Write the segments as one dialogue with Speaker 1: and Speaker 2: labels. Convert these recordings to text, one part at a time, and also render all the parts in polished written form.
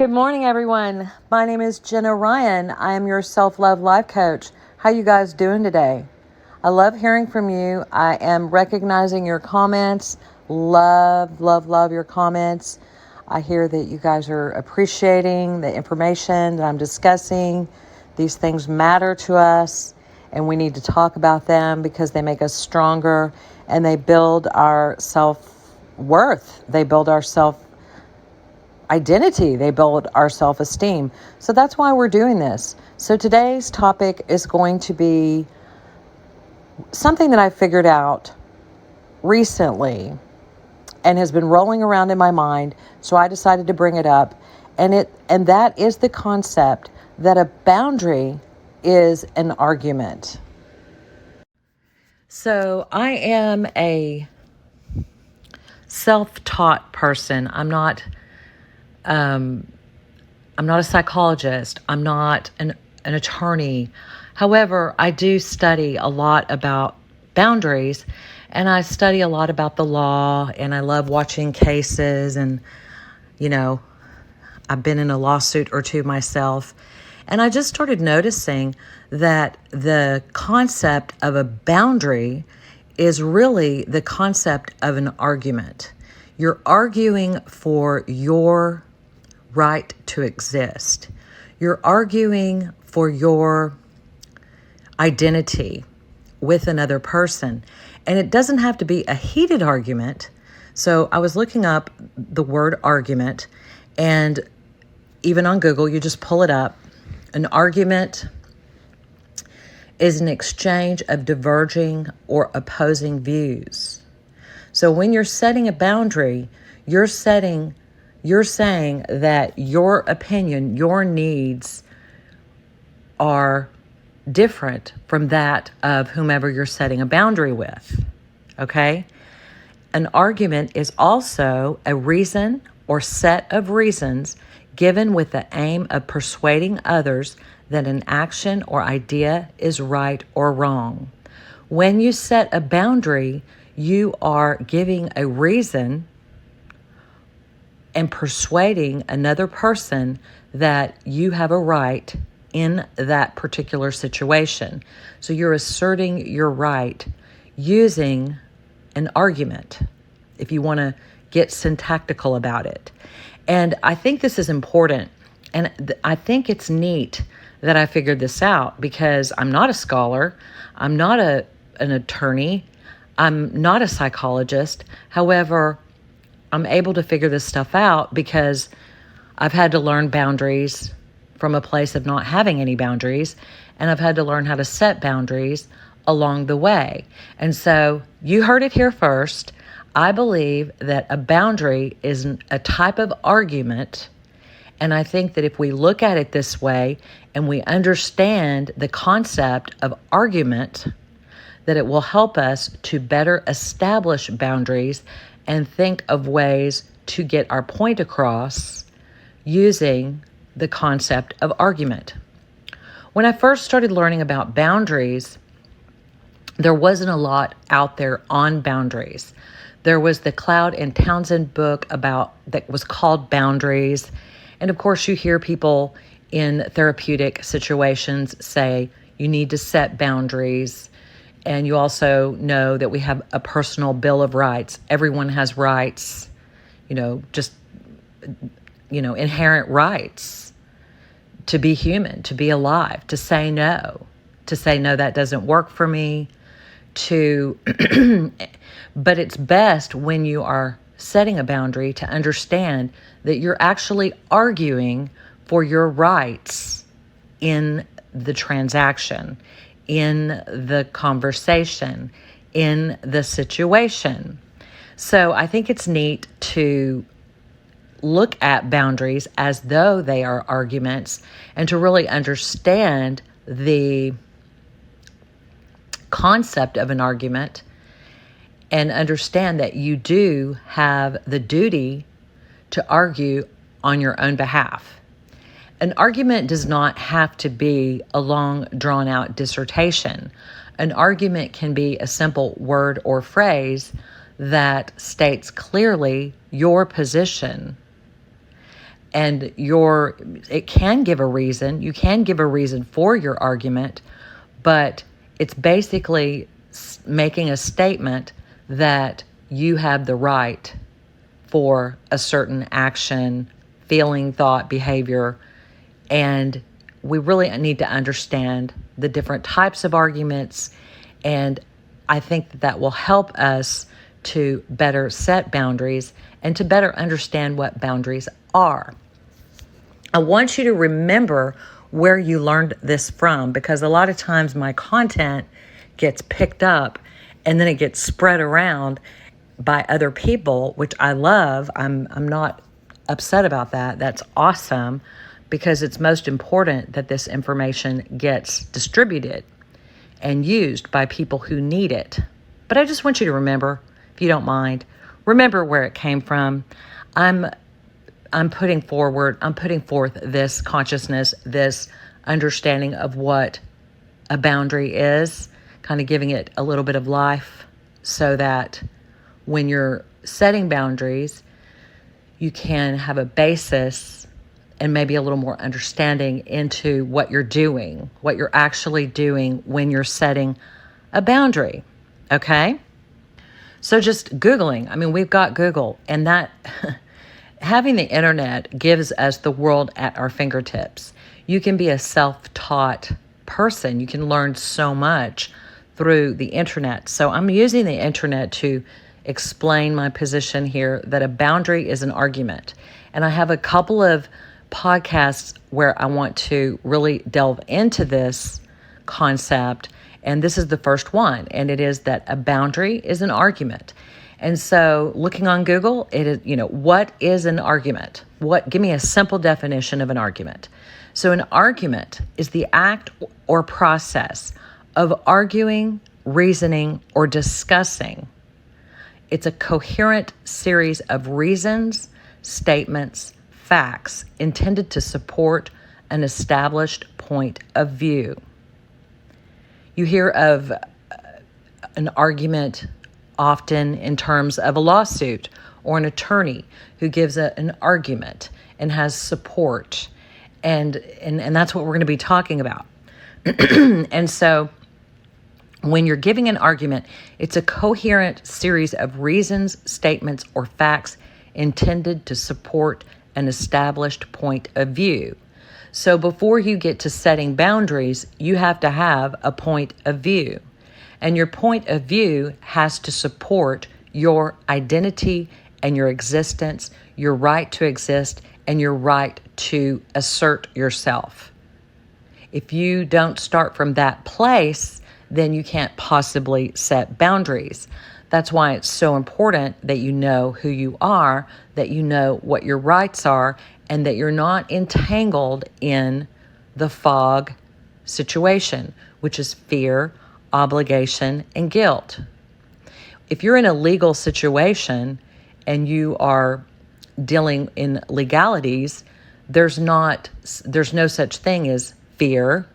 Speaker 1: Good morning, everyone. My name is Jenna Ryan. I am your self-love life coach. How you guys doing today? I love hearing from you. I am recognizing your comments. Love your comments. I hear that you guys are appreciating the information that I'm discussing. These things matter to us, and we need to talk about them because they make us stronger and they build our self-worth. They build our identity. They build our self-esteem. So that's why we're doing this. So today's topic is going to be something that I figured out recently and has been rolling around in my mind. So I decided to bring it up. And that is the concept that a boundary is an argument. So I am a self-taught person. I'm not a psychologist. I'm not an attorney. However, I do study a lot about boundaries, and I study a lot about the law, and I love watching cases, and, I've been in a lawsuit or two myself. And I just started noticing that the concept of a boundary is really the concept of an argument. You're arguing for your right to exist. You're arguing for your identity with another person. And it doesn't have to be a heated argument. So I was looking up the word argument, and even on Google, you just pull it up. An argument is an exchange of diverging or opposing views. So when you're setting a boundary, you're saying that your opinion, your needs are different from that of whomever you're setting a boundary with, okay? An argument is also a reason or set of reasons given with the aim of persuading others that an action or idea is right or wrong. When you set a boundary, you are giving a reason and persuading another person that you have a right in that particular situation. So you're asserting your right using an argument, if you want to get syntactical about it. And I think this is important. And I think it's neat that I figured this out, because I'm not a scholar. I'm not an attorney. I'm not a psychologist. However, I'm able to figure this stuff out because I've had to learn boundaries from a place of not having any boundaries, and I've had to learn how to set boundaries along the way. And so you heard it here first. I believe that a boundary is a type of argument, and I think that if we look at it this way and we understand the concept of argument, that it will help us to better establish boundaries and think of ways to get our point across using the concept of argument. When I first started learning about boundaries, there wasn't a lot out there on boundaries. There was the Cloud and Townsend book that was called Boundaries. And of course, you hear people in therapeutic situations say you need to set boundaries. And you also know that we have a personal Bill of Rights. Everyone has rights, inherent rights to be human, to be alive, to say no, that doesn't work for me, but it's best when you are setting a boundary to understand that you're actually arguing for your rights in the transaction, in the conversation, in the situation. So I think it's neat to look at boundaries as though they are arguments and to really understand the concept of an argument and understand that you do have the duty to argue on your own behalf. An argument does not have to be a long, drawn-out dissertation. An argument can be a simple word or phrase that states clearly your position and it can give a reason. You can give a reason for your argument, but it's basically making a statement that you have the right for a certain action, feeling, thought, behavior, and we really need to understand the different types of arguments, and I think that will help us to better set boundaries and to better understand what boundaries are. I want you to remember where you learned this from, because a lot of times my content gets picked up and then it gets spread around by other people, which I love. I'm not upset about that. That's awesome, because it's most important that this information gets distributed and used by people who need it. But I just want you to remember, if you don't mind, remember where it came from. I'm putting forth this consciousness, this understanding of what a boundary is, kind of giving it a little bit of life, so that when you're setting boundaries, you can have a basis and maybe a little more understanding into what you're doing, what you're actually doing when you're setting a boundary. Okay? So just Googling. I mean, we've got Google, and that having the internet gives us the world at our fingertips. You can be a self-taught person. You can learn so much through the internet. So I'm using the internet to explain my position here that a boundary is an argument. And I have a couple of podcasts where I want to really delve into this concept. And this is the first one. And it is that a boundary is an argument. And so looking on Google, it is, what is an argument? Give me a simple definition of an argument. So an argument is the act or process of arguing, reasoning, or discussing. It's a coherent series of reasons, statements, facts intended to support an established point of view. You hear of an argument often in terms of a lawsuit or an attorney who gives an argument and has support. And that's what we're going to be talking about. And so when you're giving an argument, it's a coherent series of reasons, statements, or facts intended to support an established point of view. So before you get to setting boundaries, you have to have a point of view. And your point of view has to support your identity and your existence, your right to exist, and your right to assert yourself. If you don't start from that place, then you can't possibly set boundaries. That's why it's so important that you know who you are, that you know what your rights are, and that you're not entangled in the fog situation, which is fear, obligation, and guilt. If you're in a legal situation and you are dealing in legalities, there's no such thing as fear,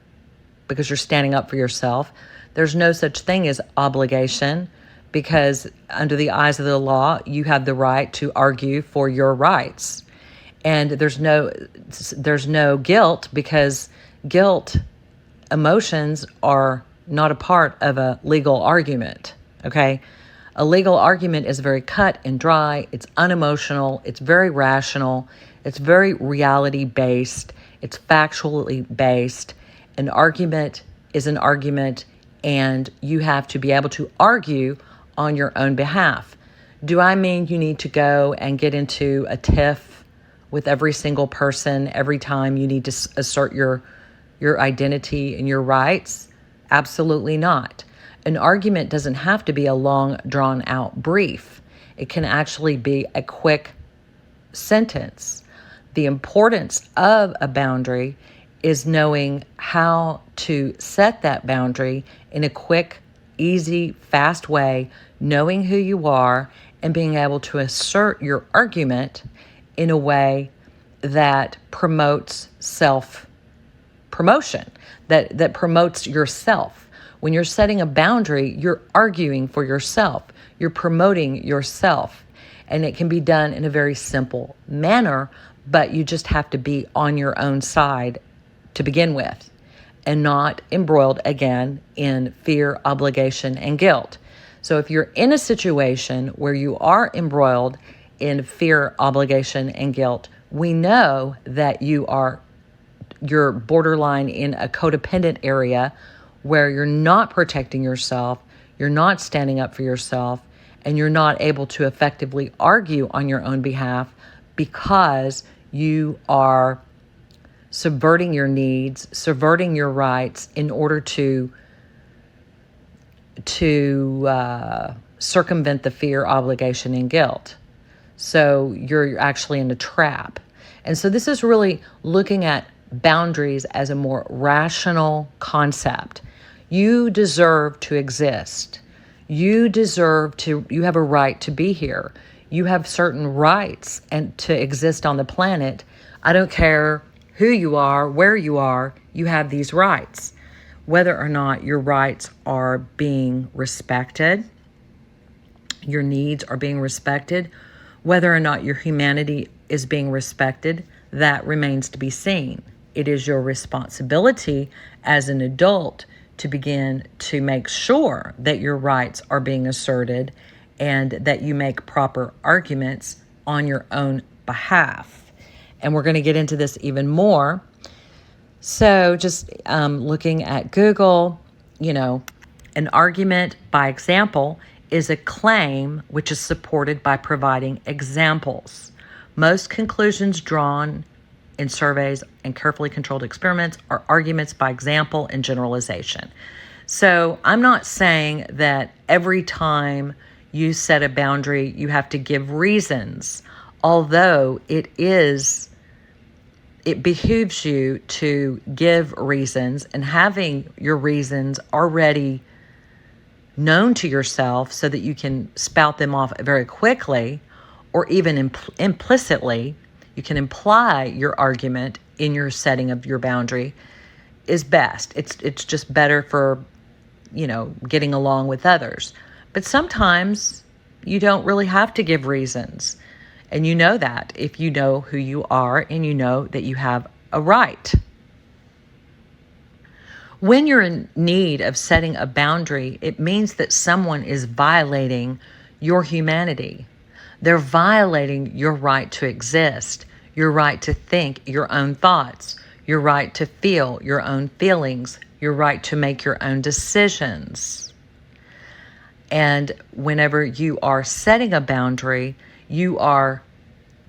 Speaker 1: because you're standing up for yourself. There's no such thing as obligation, because under the eyes of the law, you have the right to argue for your rights. And there's no guilt, because guilt emotions are not a part of a legal argument, okay? A legal argument is very cut and dry. It's unemotional. It's very rational. It's very reality-based. It's factually based. An argument is an argument, and you have to be able to argue on your own behalf. Do I mean you need to go and get into a tiff with every single person every time you need to assert your identity and your rights? Absolutely not. An argument doesn't have to be a long, drawn-out brief. It can actually be a quick sentence. The importance of a boundary is knowing how to set that boundary in a quick, easy, fast way, knowing who you are, and being able to assert your argument in a way that promotes self-promotion, that promotes yourself. When you're setting a boundary, you're arguing for yourself. You're promoting yourself. And it can be done in a very simple manner, but you just have to be on your own side to begin with and not embroiled again in fear, obligation, and guilt. So if you're in a situation where you are embroiled in fear, obligation, and guilt, we know that you're borderline in a codependent area where you're not protecting yourself, you're not standing up for yourself, and you're not able to effectively argue on your own behalf because you are subverting your needs, subverting your rights in order to circumvent the fear, obligation, and guilt. So you're actually in a trap. And so this is really looking at boundaries as a more rational concept. You deserve to exist. You have a right to be here. You have certain rights and to exist on the planet. I don't care who you are, where you are, you have these rights. Whether or not your rights are being respected, your needs are being respected, whether or not your humanity is being respected, that remains to be seen. It is your responsibility as an adult to begin to make sure that your rights are being asserted and that you make proper arguments on your own behalf. And we're going to get into this even more. So just looking at Google, an argument by example is a claim which is supported by providing examples. Most conclusions drawn in surveys and carefully controlled experiments are arguments by example and generalization. So I'm not saying that every time you set a boundary, you have to give reasons, although it behooves you to give reasons, and having your reasons already known to yourself so that you can spout them off very quickly, or even implicitly, you can imply your argument in your setting of your boundary, is best. It's just better for, getting along with others. But sometimes you don't really have to give reasons. And you know that if you know who you are and you know that you have a right. When you're in need of setting a boundary, it means that someone is violating your humanity. They're violating your right to exist, your right to think your own thoughts, your right to feel your own feelings, your right to make your own decisions. And whenever you are setting a boundary, you are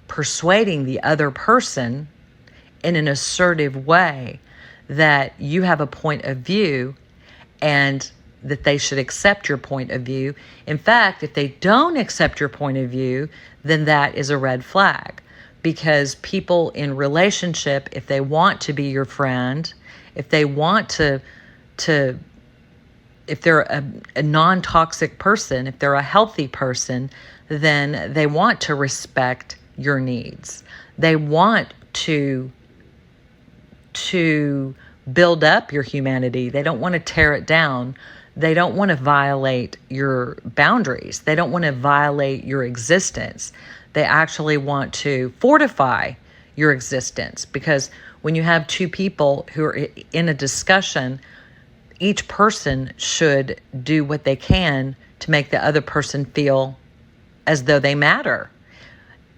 Speaker 1: persuading the other person in an assertive way that you have a point of view and that they should accept your point of view. In fact, if they don't accept your point of view, then that is a red flag. Because people in relationship, if they want to be your friend, if they want if they're a non-toxic person, if they're a healthy person, then they want to respect your needs. They want to build up your humanity. They don't want to tear it down. They don't want to violate your boundaries. They don't want to violate your existence. They actually want to fortify your existence, because when you have two people who are in a discussion, each person should do what they can to make the other person feel as though they matter.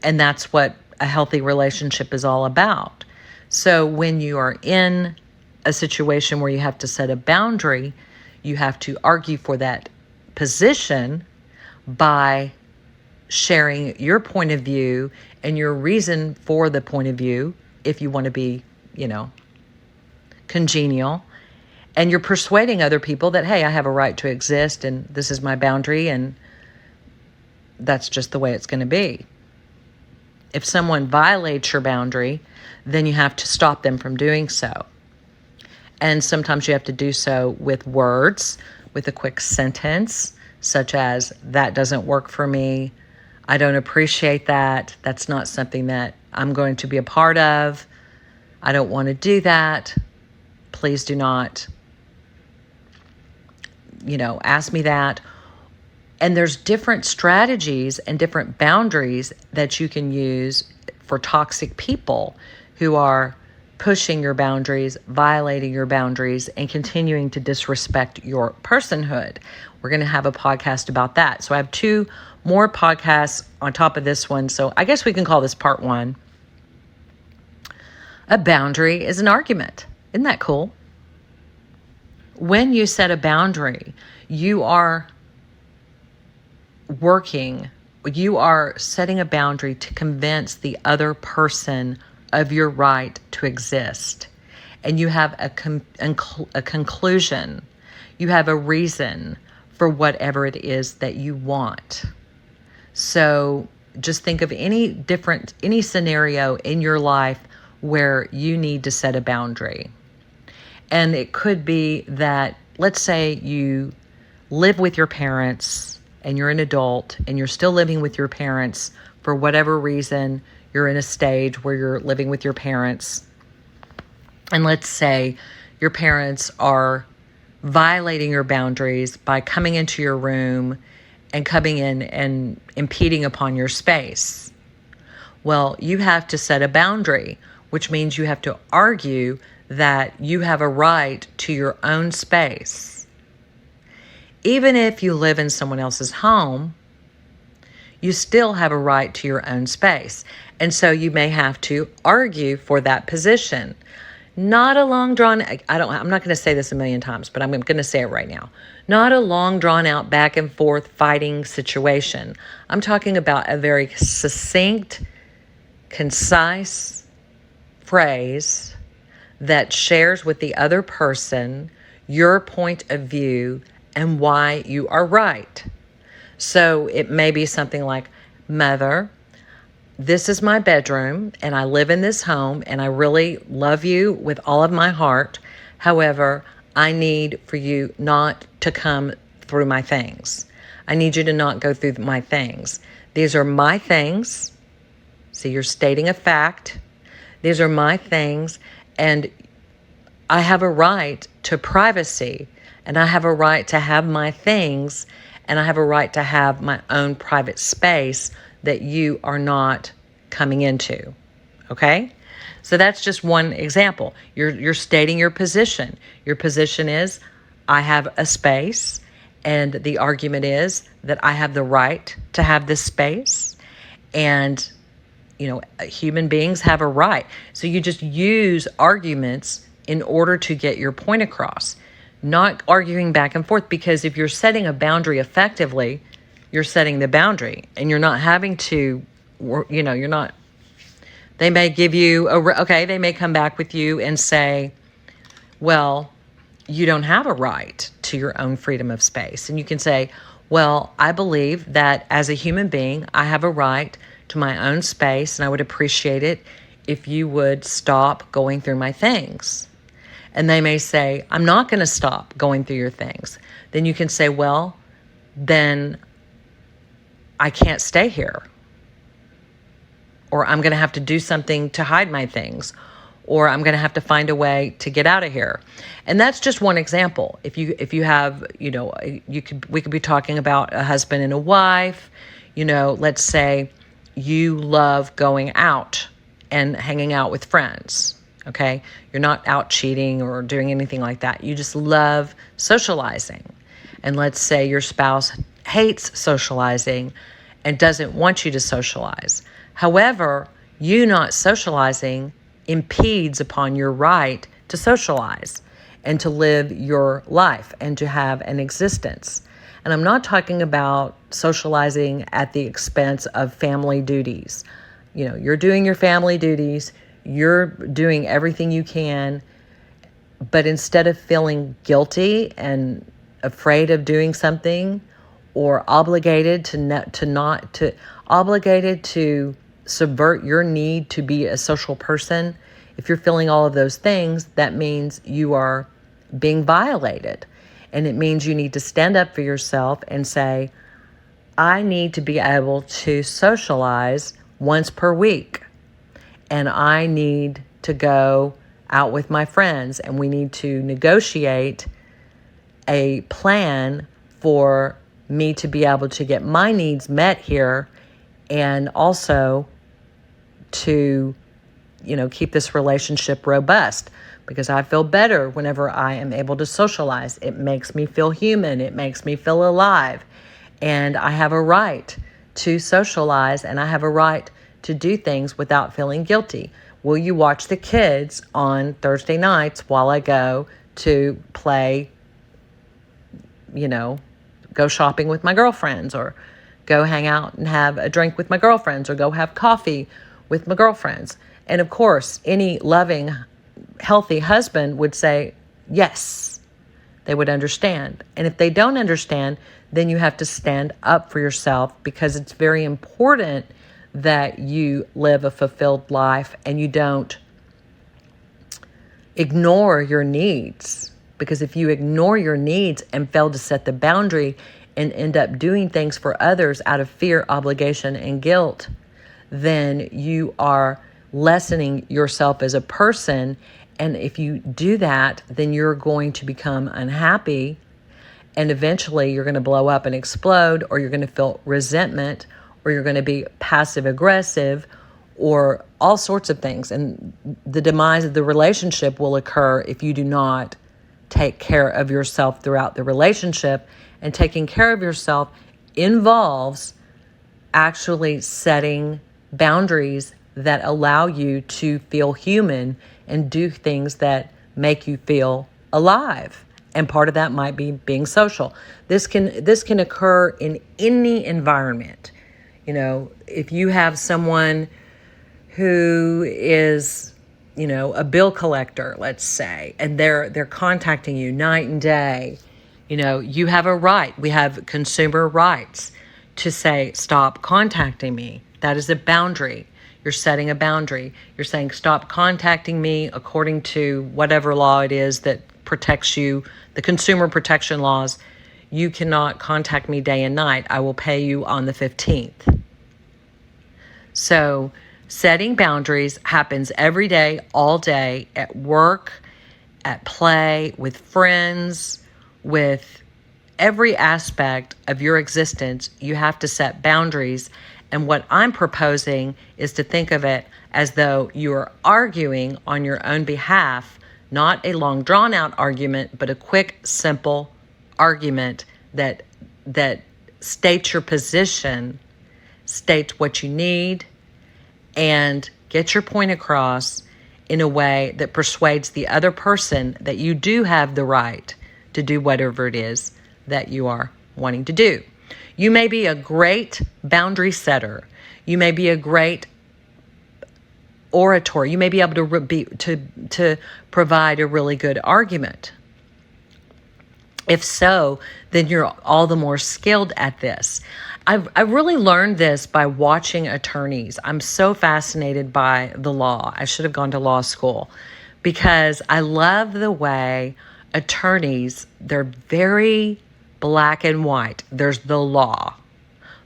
Speaker 1: And that's what a healthy relationship is all about. So when you are in a situation where you have to set a boundary, you have to argue for that position by sharing your point of view and your reason for the point of view, if you want to be, congenial. And you're persuading other people that, hey, I have a right to exist and this is my boundary and that's just the way it's going to be. If someone violates your boundary, then you have to stop them from doing so. And sometimes you have to do so with words, with a quick sentence, such as, that doesn't work for me. I don't appreciate that. That's not something that I'm going to be a part of. I don't want to do that. Please do not, ask me that. And there's different strategies and different boundaries that you can use for toxic people who are pushing your boundaries, violating your boundaries, and continuing to disrespect your personhood. We're going to have a podcast about that. So I have 2 more podcasts on top of this one. So I guess we can call this part 1. A boundary is an argument. Isn't that cool? When you set a boundary, you are setting a boundary to convince the other person of your right to exist. And you have a conclusion. You have a reason for whatever it is that you want. So just think of any scenario in your life where you need to set a boundary. And it could be that, let's say you live with your parents and you're an adult and you're still living with your parents for whatever reason. You're in a stage where you're living with your parents. And let's say your parents are violating your boundaries by coming into your room and coming in and impeding upon your space. Well, you have to set a boundary, which means you have to argue that you have a right to your own space. Even if you live in someone else's home, you still have a right to your own space. And so you may have to argue for that position. Not a long drawn, I'm not going to say this a million times, but I'm going to say it right now. Not a long drawn out back and forth fighting situation. I'm talking about a very succinct, concise phrase that shares with the other person your point of view and why you are right. So it may be something like, Mother, this is my bedroom and I live in this home and I really love you with all of my heart. However, I need for you not to come through my things. I need you to not go through my things. These are my things. See, you're stating a fact. These are my things, and I have a right to privacy, and I have a right to have my things, and I have a right to have my own private space that you are not coming into. Okay? So that's just one example. You're stating your position. Your position is, I have a space, and the argument is that I have the right to have this space, and human beings have a right. So you just use arguments in order to get your point across, not arguing back and forth, because if you're setting a boundary effectively, you're setting the boundary and you're not having to, you're not, they may give you, they may come back with you and say, well, you don't have a right to your own freedom of space. And you can say, well, I believe that as a human being, I have a right to my own space, and I would appreciate it if you would stop going through my things. And they may say, I'm not going to stop going through your things. Then you can say, well, then I can't stay here. Or I'm going to have to do something to hide my things. Or I'm going to have to find a way to get out of here. And that's just one example. If you have, we could be talking about a husband and a wife. Let's say you love going out and hanging out with friends. Okay? You're not out cheating or doing anything like that. You just love socializing. And let's say your spouse hates socializing and doesn't want you to socialize. However, you not socializing impedes upon your right to socialize and to live your life and to have an existence. And I'm not talking about socializing at the expense of family duties. You're doing your family duties, you're doing everything you can, but instead of feeling guilty and afraid of doing something or obligated to subvert your need to be a social person, if you're feeling all of those things, that means you are being violated. And it means you need to stand up for yourself and say, I need to be able to socialize once per week. And I need to go out with my friends. And we need to negotiate a plan for me to be able to get my needs met here, and also to, keep this relationship robust, because I feel better whenever I am able to socialize. It makes me feel human. It makes me feel alive. And I have a right to socialize, and I have a right to do things without feeling guilty. Will you watch the kids on Thursday nights while I go to play, go shopping with my girlfriends, or go hang out and have a drink with my girlfriends, or go have coffee with my girlfriends? And of course, any loving, healthy husband would say, yes, they would understand. And if they don't understand, then you have to stand up for yourself, because it's very important that you live a fulfilled life and you don't ignore your needs. Because if you ignore your needs and fail to set the boundary and end up doing things for others out of fear, obligation, and guilt, then you are lessening yourself as a person. And if you do that, then you're going to become unhappy, and eventually you're going to blow up and explode, or you're going to feel resentment, or you're going to be passive aggressive, or all sorts of things. And the demise of the relationship will occur if you do not take care of yourself throughout the relationship. And taking care of yourself involves actually setting boundaries that allow you to feel human and do things that make you feel alive. And part of that might be being social. This can occur in any environment. If you have someone who is, a bill collector, let's say, and they're contacting you night and day, you have a right. We have consumer rights to say, stop contacting me. That is a boundary. You're setting a boundary. You're saying, stop contacting me according to whatever law it is that protects you, the consumer protection laws. You cannot contact me day and night. I will pay you on the 15th. So setting boundaries happens every day, all day, at work, at play, with friends, with every aspect of your existence. You have to set boundaries. And what I'm proposing is to think of it as though you are arguing on your own behalf, not a long drawn-out argument, but a quick, simple argument that states your position, states what you need, and get your point across in a way that persuades the other person that you do have the right to do whatever it is that you are wanting to do. You may be a great boundary setter. You may be a great orator. You may be able to provide a really good argument. If so, then you're all the more skilled at this. I've really learned this by watching attorneys. I'm so fascinated by the law. I should have gone to law school, because I love the way attorneys, they're very black and white. There's the law.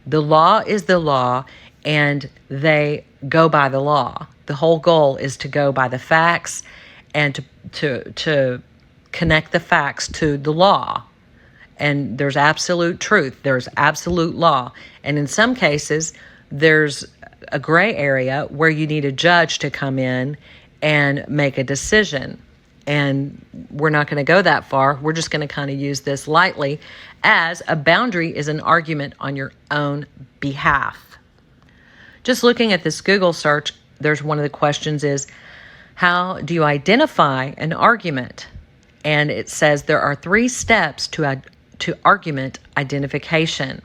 Speaker 1: The law is the law, and they go by the law. The whole goal is to go by the facts and to connect the facts to the law. And there's absolute truth. There's absolute law. And in some cases, there's a gray area where you need a judge to come in and make a decision. And we're not going to go that far. We're just going to kind of use this lightly, as a boundary is an argument on your own behalf. Just looking at this Google search, there's one of the questions is, how do you identify an argument? And it says there are 3 steps to argument identification.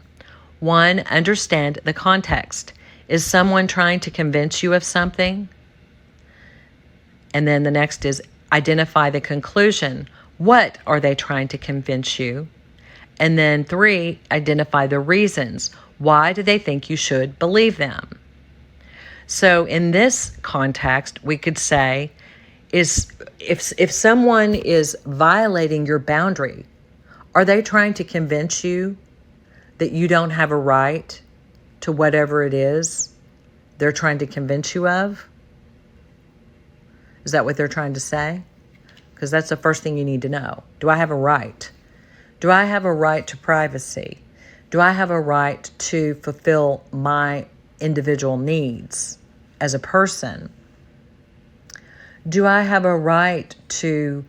Speaker 1: 1, understand the context. Is someone trying to convince you of something? And then the next is identify the conclusion. What are they trying to convince you? And then 3, identify the reasons. Why do they think you should believe them? So in this context, we could say, if someone is violating your boundary, are they trying to convince you that you don't have a right to whatever it is they're trying to convince you of? Is that what they're trying to say? Because that's the first thing you need to know. Do I have a right? Do I have a right to privacy? Do I have a right to fulfill my individual needs as a person? Do I have a right to,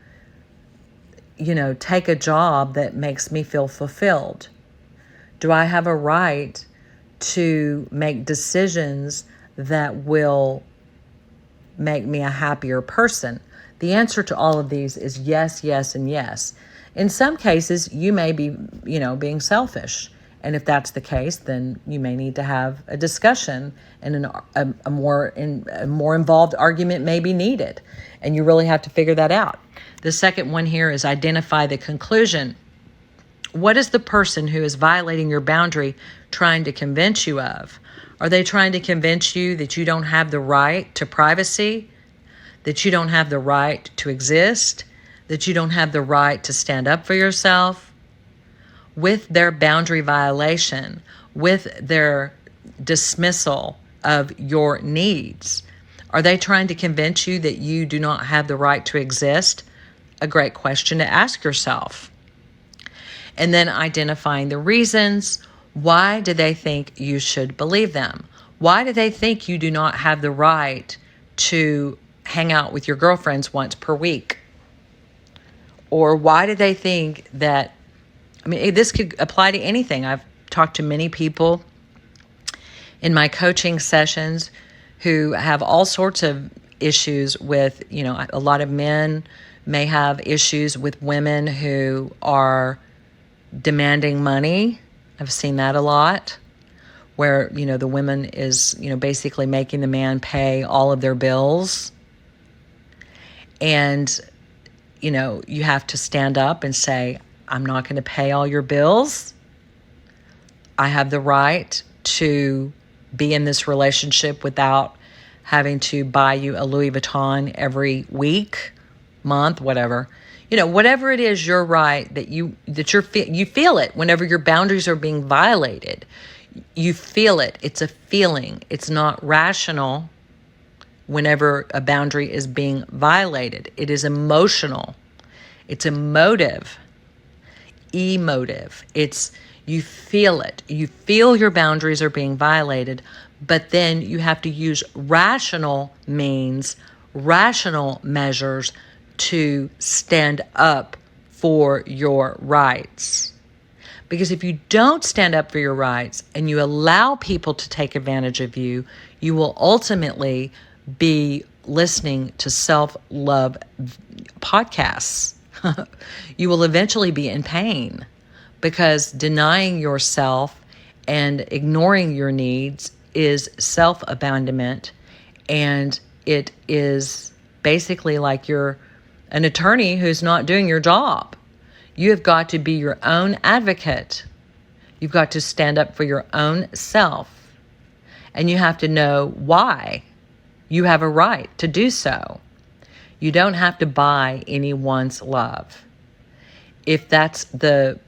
Speaker 1: take a job that makes me feel fulfilled? Do I have a right to make decisions that will make me a happier person? The answer to all of these is yes, yes, and yes. In some cases, you may be, being selfish. And if that's the case, then you may need to have a discussion, and a more involved argument may be needed. And you really have to figure that out. The second one here is identify the conclusion. What is the person who is violating your boundary trying to convince you of? Are they trying to convince you that you don't have the right to privacy, that you don't have the right to exist, that you don't have the right to stand up for yourself? With their boundary violation, with their dismissal of your needs, are they trying to convince you that you do not have the right to exist? A great question to ask yourself. And then identifying the reasons. Why do they think you should believe them? Why do they think you do not have the right to hang out with your girlfriends once per week? Or why do they think that, this could apply to anything. I've talked to many people in my coaching sessions who have all sorts of issues with, a lot of men may have issues with women who are demanding money. I've seen that a lot, where, the woman is, basically making the man pay all of their bills. And, you have to stand up and say, I'm not going to pay all your bills. I have the right to be in this relationship without having to buy you a Louis Vuitton every week, month, whatever. Whatever it is, your right that you feel it whenever your boundaries are being violated. You feel it. It's a feeling. It's not rational whenever a boundary is being violated. It is emotional. It's emotive. It's, you feel it. You feel your boundaries are being violated, but then you have to use rational means, rational measures to stand up for your rights. Because if you don't stand up for your rights and you allow people to take advantage of you, you will ultimately be listening to self-love podcasts. You will eventually be in pain, because denying yourself and ignoring your needs is self-abandonment, and it is basically like you're an attorney who's not doing your job. You have got to be your own advocate. You've got to stand up for your own self, and you have to know why you have a right to do so. You don't have to buy anyone's love. If that's the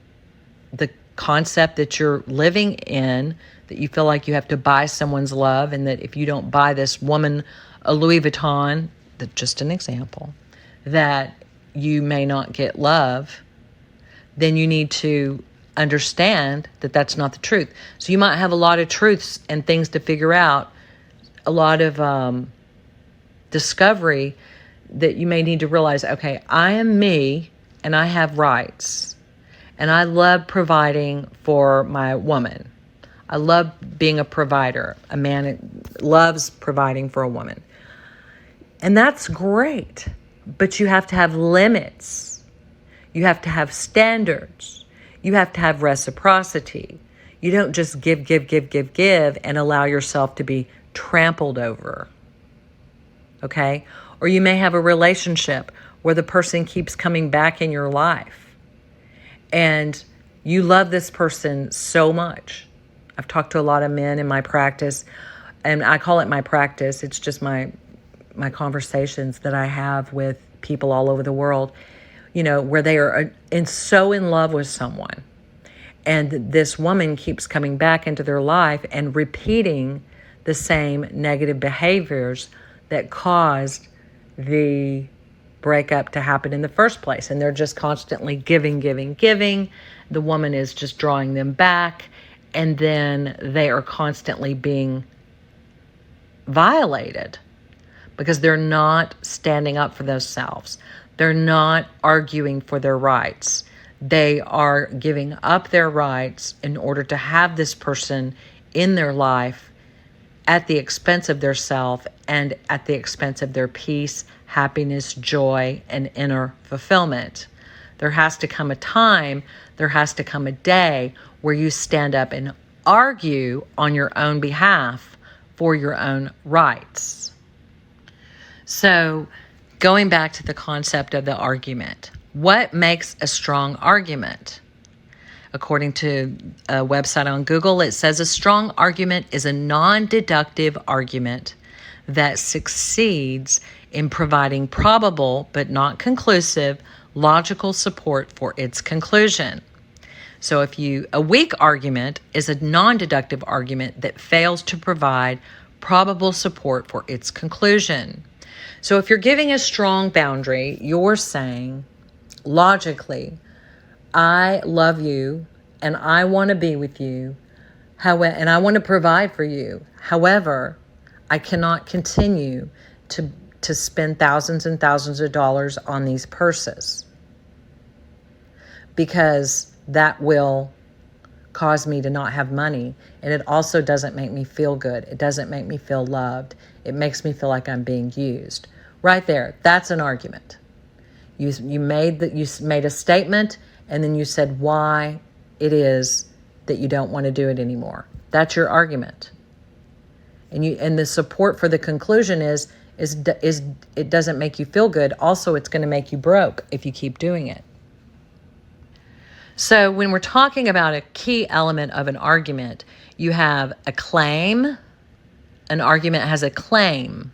Speaker 1: concept that you're living in, that you feel like you have to buy someone's love, and that if you don't buy this woman a Louis Vuitton, that's just an example, that you may not get love, then you need to understand that that's not the truth. So you might have a lot of truths and things to figure out, a lot of discovery, that you may need to realize, okay, I am me and I have rights, and I love providing for my woman. I love being a provider. A man loves providing for a woman. And that's great, but you have to have limits. You have to have standards. You have to have reciprocity. You don't just give, and allow yourself to be trampled over. Okay? Or you may have a relationship where the person keeps coming back in your life, and you love this person so much. I've talked to a lot of men in my practice, and I call it my practice. It's just my conversations that I have with people all over the world, where they are so in love with someone, and this woman keeps coming back into their life and repeating the same negative behaviors that caused the breakup to happen in the first place. And they're just constantly giving. The woman is just drawing them back, and then they are constantly being violated because they're not standing up for themselves. They're not arguing for their rights. They are giving up their rights in order to have this person in their life at the expense of their self and at the expense of their peace, happiness, joy, and inner fulfillment. There has to come a time, there has to come a day where you stand up and argue on your own behalf for your own rights. So, going back to the concept of the argument, what makes a strong argument? According to a website on Google, it says a strong argument is a non-deductive argument that succeeds in providing probable but not conclusive logical support for its conclusion. So a weak argument is a non-deductive argument that fails to provide probable support for its conclusion. So if you're giving a strong boundary, you're saying logically, I love you and I want to be with you, and I want to provide for you. However, I cannot continue to spend thousands and thousands of dollars on these purses because that will cause me to not have money. And it also doesn't make me feel good. It doesn't make me feel loved. It makes me feel like I'm being used. Right there, that's an argument. You made a statement, and then you said why it is that you don't want to do it anymore. That's your argument. And the support for the conclusion is it doesn't make you feel good. Also, it's going to make you broke if you keep doing it. So when we're talking about a key element of an argument, you have a claim. An argument has a claim,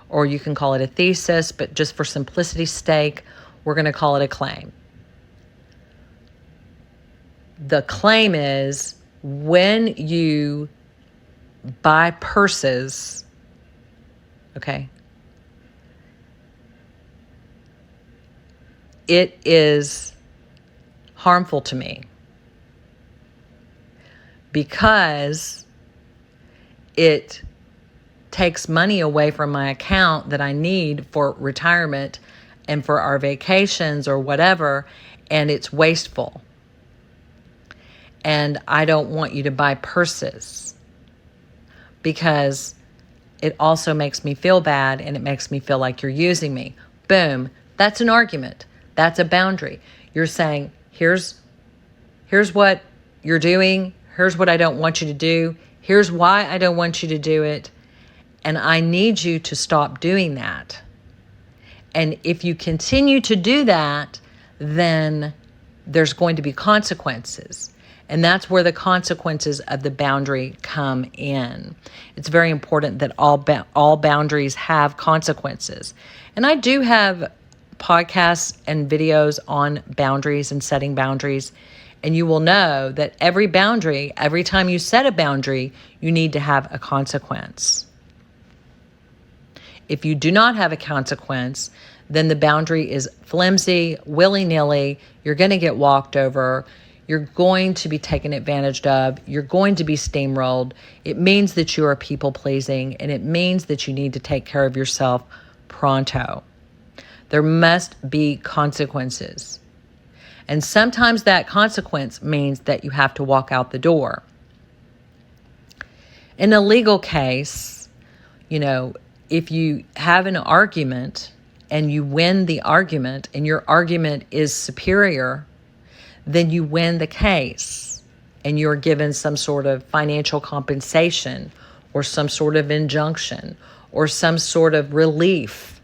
Speaker 1: or you can call it a thesis, but just for simplicity's sake, we're going to call it a claim. The claim is when you buy purses, okay, it is harmful to me because it takes money away from my account that I need for retirement and for our vacations or whatever, and it's wasteful. And I don't want you to buy purses because it also makes me feel bad and it makes me feel like you're using me. Boom. That's an argument. That's a boundary. You're saying, here's what you're doing. Here's what I don't want you to do. Here's why I don't want you to do it. And I need you to stop doing that. And if you continue to do that, then there's going to be consequences. And that's where the consequences of the boundary come in. It's very important that all boundaries have consequences. And I do have podcasts and videos on boundaries and setting boundaries. And you will know that every time you set a boundary, you need to have a consequence. If you do not have a consequence, then the boundary is flimsy, willy-nilly. You're going to get walked over. You're going to be taken advantage of. You're going to be steamrolled. It means that you are people-pleasing, and it means that you need to take care of yourself pronto. There must be consequences. And sometimes that consequence means that you have to walk out the door. In a legal case, if you have an argument and you win the argument and your argument is superior, then you win the case and you're given some sort of financial compensation or some sort of injunction or some sort of relief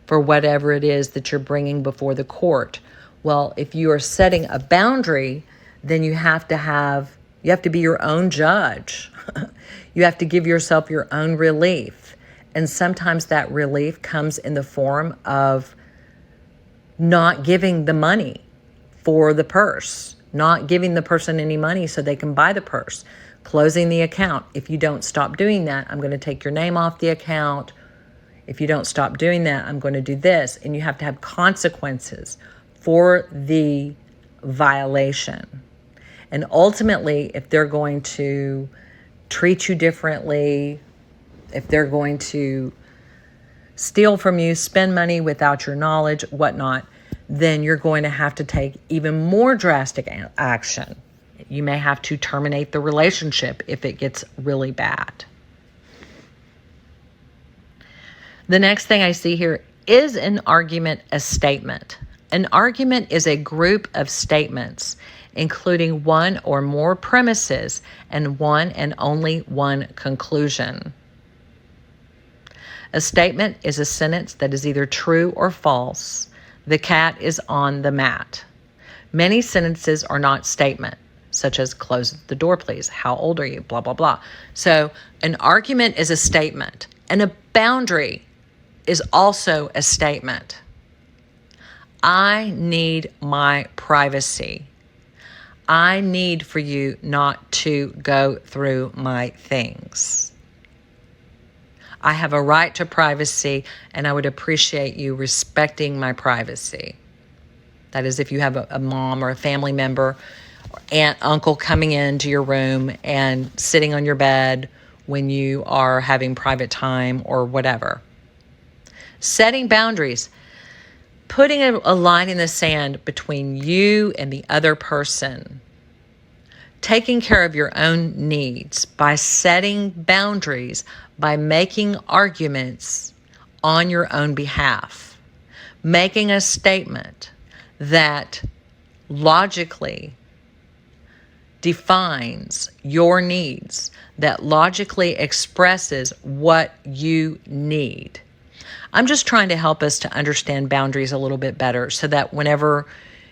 Speaker 1: for whatever it is that you're bringing before the court. Well, if you are setting a boundary, then you have to be your own judge. You have to give yourself your own relief. And sometimes that relief comes in the form of not giving the money for the purse, not giving the person any money so they can buy the purse, closing the account. If you don't stop doing that, I'm going to take your name off the account. If you don't stop doing that, I'm going to do this. And you have to have consequences for the violation. And ultimately, if they're going to treat you differently, if they're going to steal from you, spend money without your knowledge, whatnot, then you're going to have to take even more drastic action. You may have to terminate the relationship if it gets really bad. The next thing I see here is an argument a statement. An argument is a group of statements, including one or more premises and one and only one conclusion. A statement is a sentence that is either true or false. The cat is on the mat. Many sentences are not statement, such as close the door, please. How old are you? Blah, blah, blah. So an argument is a statement, and a boundary is also a statement. I need my privacy. I need for you not to go through my things. I have a right to privacy, and I would appreciate you respecting my privacy. That is, if you have a mom or a family member, or aunt, uncle coming into your room and sitting on your bed when you are having private time or whatever. Setting boundaries, putting a line in the sand between you and the other person. Taking care of your own needs by setting boundaries, by making arguments on your own behalf. Making a statement that logically defines your needs, that logically expresses what you need. I'm just trying to help us to understand boundaries a little bit better so that whenever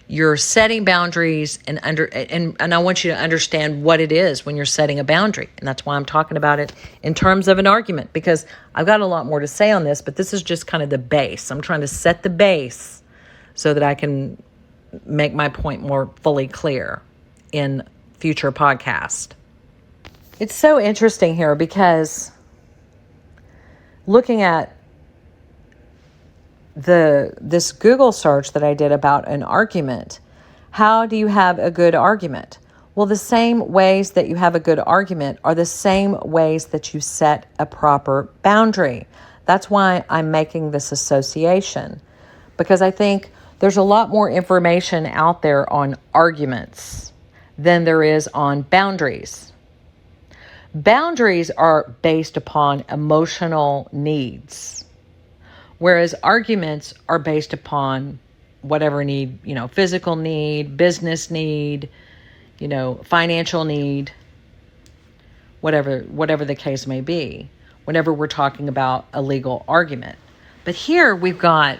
Speaker 1: you're setting boundaries and I want you to understand what it is when you're setting a boundary. And that's why I'm talking about it in terms of an argument, because I've got a lot more to say on this, but this is just kind of the base. I'm trying to set the base so that I can make my point more fully clear in future podcasts. It's so interesting here because looking at this Google search that I did about an argument, how do you have a good argument? Well, the same ways that you have a good argument are the same ways that you set a proper boundary. That's why I'm making this association, because I think there's a lot more information out there on arguments than there is on boundaries. Boundaries are based upon emotional needs, whereas arguments are based upon whatever need, physical need, business need, financial need, whatever the case may be, whenever we're talking about a legal argument. But here we've got,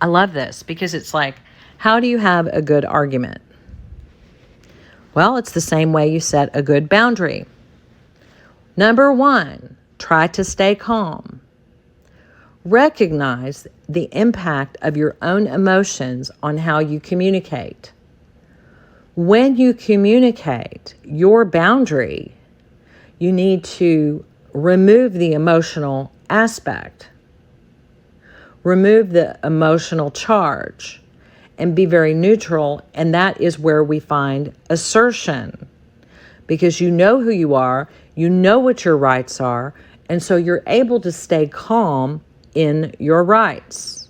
Speaker 1: I love this because it's like, how do you have a good argument? Well, it's the same way you set a good boundary. Number 1, try to stay calm. Recognize the impact of your own emotions on how you communicate. When you communicate your boundary, you need to remove the emotional aspect, remove the emotional charge, and be very neutral. And that is where we find assertion, because you know who you are, you know what your rights are, and so you're able to stay calm in your rights.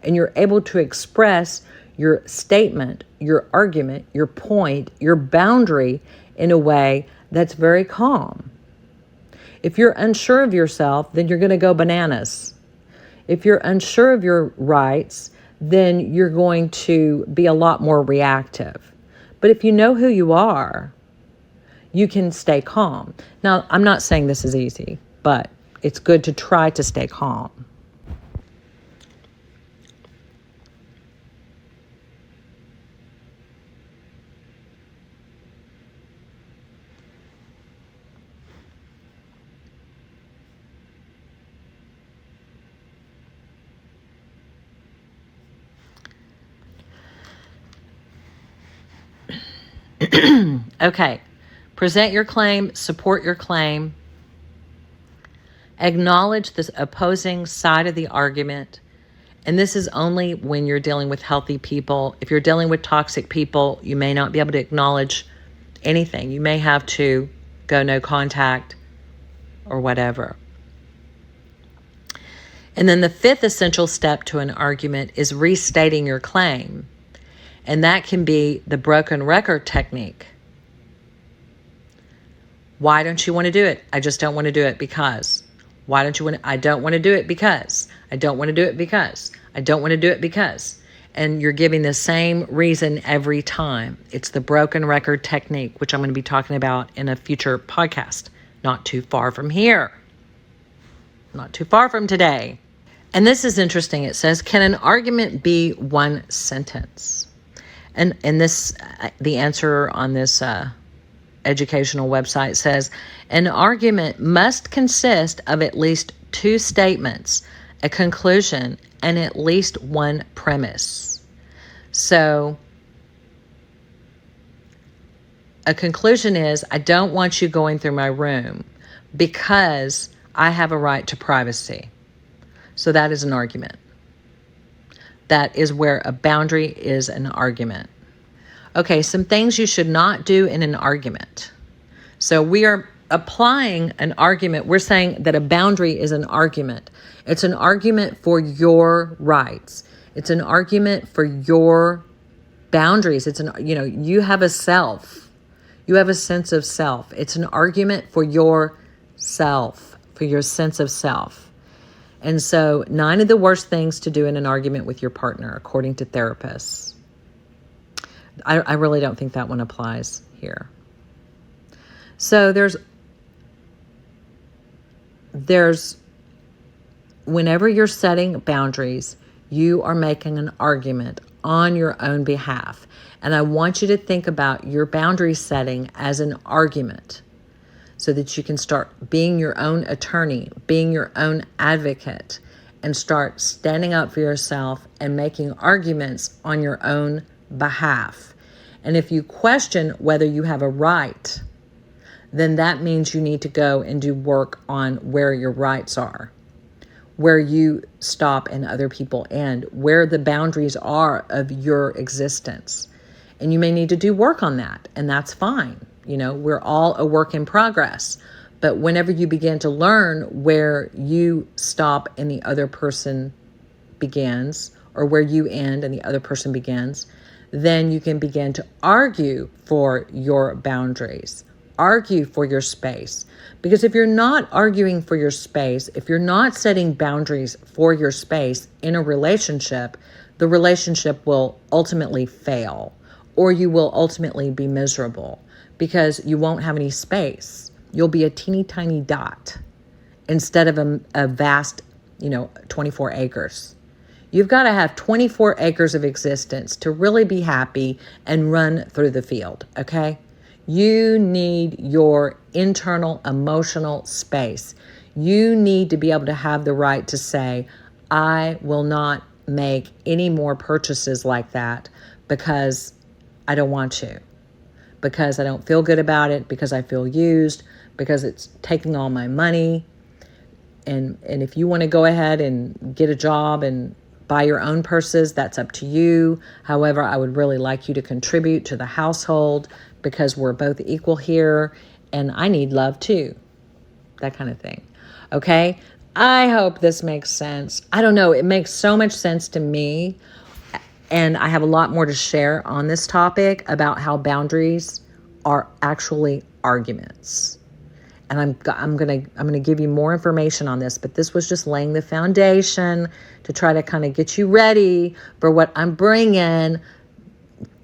Speaker 1: And you're able to express your statement, your argument, your point, your boundary in a way that's very calm. If you're unsure of yourself, then you're going to go bananas. If you're unsure of your rights, then you're going to be a lot more reactive. But if you know who you are, you can stay calm. Now, I'm not saying this is easy, but it's good to try to stay calm. Okay. Present your claim, support your claim, acknowledge the opposing side of the argument. And this is only when you're dealing with healthy people. If you're dealing with toxic people, you may not be able to acknowledge anything. You may have to go no contact or whatever. And then the fifth essential step to an argument is restating your claim. And that can be the broken record technique. Why don't you want to do it? I just don't want to do it because. Why don't you want to? I don't want to do it because. I don't want to do it because. I don't want to do it because. And you're giving the same reason every time. It's the broken record technique, which I'm going to be talking about in a future podcast. Not too far from here. Not too far from today. And this is interesting. It says, can an argument be one sentence? And this, the answer on this educational website says, an argument must consist of at least two statements, a conclusion, and at least one premise. So a conclusion is, I don't want you going through my room because I have a right to privacy. So that is an argument. That is where a boundary is an argument. Okay, some things you should not do in an argument. So we are applying an argument. We're saying that a boundary is an argument. It's an argument for your rights. It's an argument for your boundaries. You have a self. You have a sense of self. It's an argument for your self, for your sense of self. And so 9 of the worst things to do in an argument with your partner, according to therapists. I really don't think that one applies here. So there's whenever you're setting boundaries, you are making an argument on your own behalf. And I want you to think about your boundary setting as an argument so that you can start being your own attorney, being your own advocate, and start standing up for yourself and making arguments on your own behalf. And if you question whether you have a right, then that means you need to go and do work on where your rights are, where you stop and other people end, where the boundaries are of your existence. And you may need to do work on that, and that's fine. We're all a work in progress. But whenever you begin to learn where you stop and the other person begins, or where you end and the other person begins, then you can begin to argue for your boundaries, argue for your space. Because if you're not arguing for your space, if you're not setting boundaries for your space in a relationship, the relationship will ultimately fail, or you will ultimately be miserable because you won't have any space. You'll be a teeny tiny dot instead of a vast, 24 acres. You've got to have 24 acres of existence to really be happy and run through the field, okay? You need your internal emotional space. You need to be able to have the right to say, I will not make any more purchases like that because I don't want to, because I don't feel good about it, because I feel used, because it's taking all my money. And if you want to go ahead and get a job and buy your own purses, that's up to you. However, I would really like you to contribute to the household because we're both equal here and I need love too. That kind of thing. Okay? I hope this makes sense. I don't know. It makes so much sense to me. And I have a lot more to share on this topic about how boundaries are actually arguments. And I'm gonna give you more information on this, but this was just laying the foundation to try to kind of get you ready for what I'm bringing,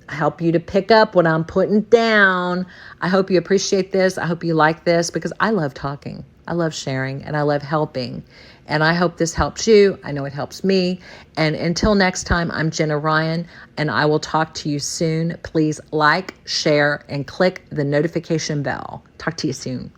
Speaker 1: help you to pick up what I'm putting down. I hope you appreciate this. I hope you like this because I love talking. I love sharing and I love helping. And I hope this helps you. I know it helps me. And until next time, I'm Jenna Ryan, and I will talk to you soon. Please like, share, and click the notification bell. Talk to you soon.